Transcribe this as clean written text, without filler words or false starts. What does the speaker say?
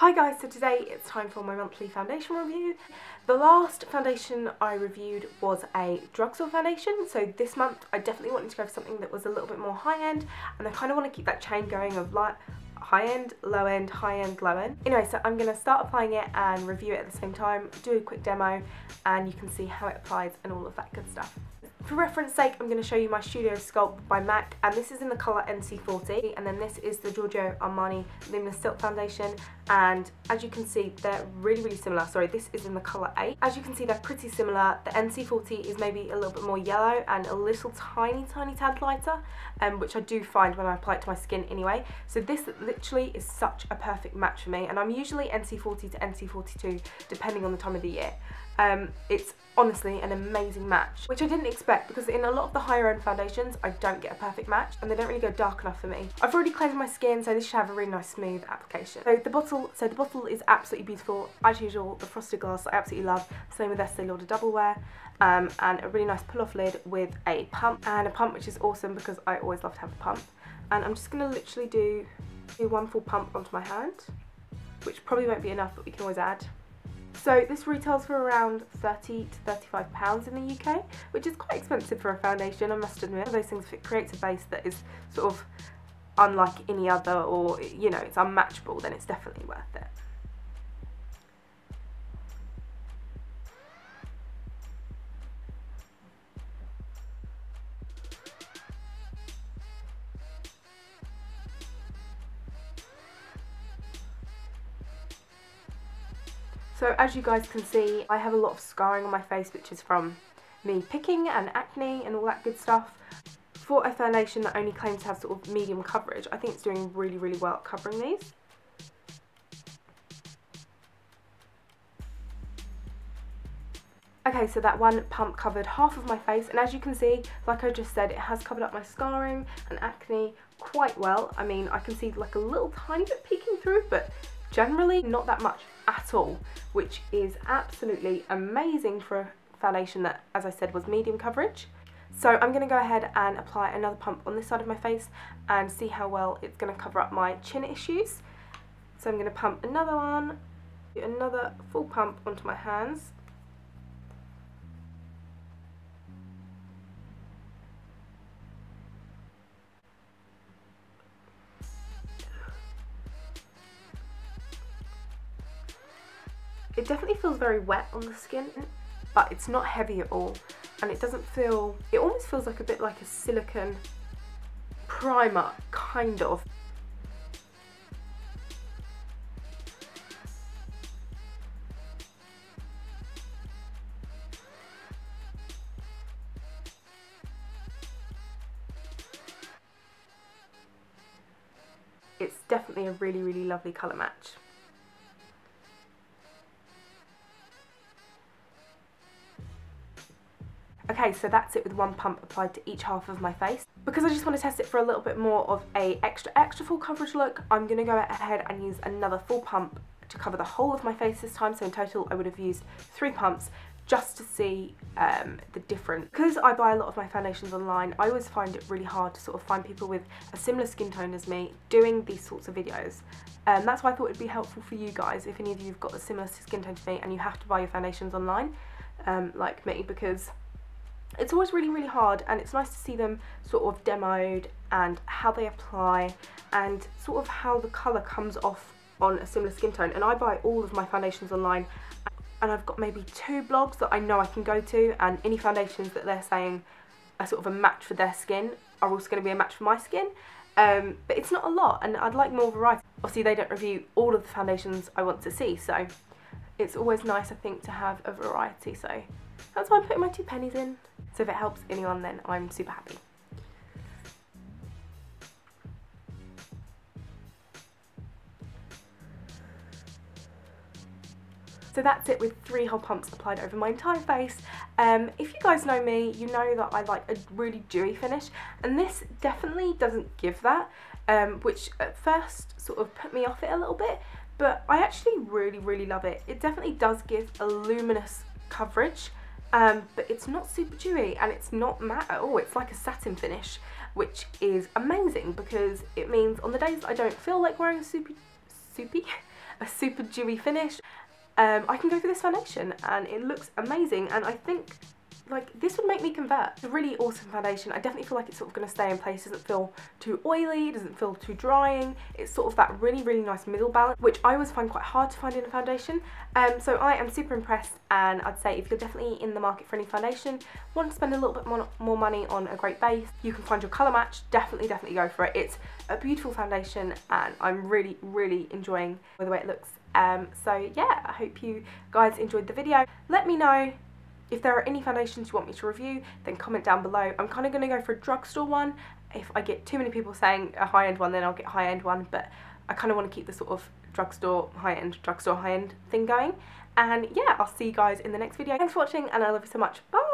Hi guys, so today it's time for my monthly foundation review. The last foundation I reviewed was a drugstore foundation, so this month I definitely wanted to go for something that was a little bit more high-end, and I kind of want to keep that chain going of like high-end, low-end, high-end, low-end. Anyway, so I'm going to start applying it and review it at the same time, do a quick demo, and you can see how it applies and all of that good stuff. For reference sake, I'm going to show you my Studio Sculpt by MAC, and this is in the colour NC40, and then this is the Giorgio Armani Luminous Silk foundation, and as you can see they're really similar. Sorry, this is in the colour 8. As you can see they're pretty similar. The NC40 is maybe a little bit more yellow and a little tiny tad lighter, which I do find when I apply it to my skin anyway. So this literally is such a perfect match for me, and I'm usually NC40 to NC42 depending on the time of the year. It's honestly an amazing match, which I didn't expect because in a lot of the higher end foundations I don't get a perfect match and they don't really go dark enough for me. I've already cleansed my skin, so this should have a really nice smooth application. So the bottle is absolutely beautiful as usual. The frosted glass I absolutely love. Same with Estee Lauder Double Wear, and a really nice pull off lid with a pump, which is awesome because I always love to have a pump. And I'm just going to literally do one full pump onto my hand, which probably won't be enough, but we can always add. So this retails for around £30 to £35 in the UK, which is quite expensive for a foundation, I must admit. One of those things, if it creates a base that is sort of unlike any other, or you know, it's unmatchable, then it's definitely worth it. So as you guys can see, I have a lot of scarring on my face, which is from me picking and acne and all that good stuff. For a foundation that only claims to have sort of medium coverage, I think it's doing really well at covering these. Okay, so that one pump covered half of my face, and as you can see, like I just said, it has covered up my scarring and acne quite well. I mean, I can see like a little tiny bit peeking through, but generally not that much at all, which is absolutely amazing for a foundation that, as I said, was medium coverage. So I'm going to go ahead and apply another pump on this side of my face and see how well it's going to cover up my chin issues. So I'm going to pump another one, do another full pump onto my hands. It definitely feels very wet on the skin, but it's not heavy at all, and it doesn't feel, it almost feels like a bit like a silicone primer, kind of. It's definitely a really lovely colour match. Okay, so that's it with one pump applied to each half of my face. Because I just want to test it for a little bit more of a extra full coverage look, I'm going to go ahead and use another full pump to cover the whole of my face this time. So in total I would have used 3 pumps just to see the difference. Because I buy a lot of my foundations online, I always find it really hard to sort of find people with a similar skin tone as me doing these sorts of videos. That's why I thought it would be helpful for you guys if any of you have got a similar skin tone to me and you have to buy your foundations online, like me, because it's always really hard, and it's nice to see them sort of demoed and how they apply and sort of how the colour comes off on a similar skin tone. And I buy all of my foundations online, and I've got maybe 2 blogs that I know I can go to, and any foundations that they're saying are sort of a match for their skin are also going to be a match for my skin. But it's not a lot, and I'd like more variety. Obviously they don't review all of the foundations I want to see, so it's always nice, I think, to have a variety. So that's why I'm putting my 2 pennies in. So if it helps anyone, then I'm super happy. So that's it with 3 whole pumps applied over my entire face. If you guys know me, you know that I like a really dewy finish, and this definitely doesn't give that, which at first sort of put me off it a little bit, but I actually really love it. It definitely does give a luminous coverage, but it's not super dewy and it's not matte at all. It's like a satin finish, which is amazing because it means on the days that I don't feel like wearing a soupy a super dewy finish, I can go for this foundation and it looks amazing, and I think like this would make me convert. It's a really awesome foundation. I definitely feel like it's sort of going to stay in place. It doesn't feel too oily, it doesn't feel too drying. It's sort of that really, really nice middle balance, which I always find quite hard to find in a foundation. So I am super impressed, and I'd say if you're definitely in the market for any foundation, want to spend a little bit more money on a great base, you can find your colour match, definitely go for it. It's a beautiful foundation and I'm really, really enjoying the way it looks. So yeah, I hope you guys enjoyed the video. Let me know if there are any foundations you want me to review, then comment down below. I'm kind of going to go for a drugstore one. If I get too many people saying a high-end one, then I'll get a high-end one, but I kind of want to keep the sort of drugstore high-end thing going. And yeah, I'll see you guys in the next video. Thanks for watching, and I love you so much. Bye!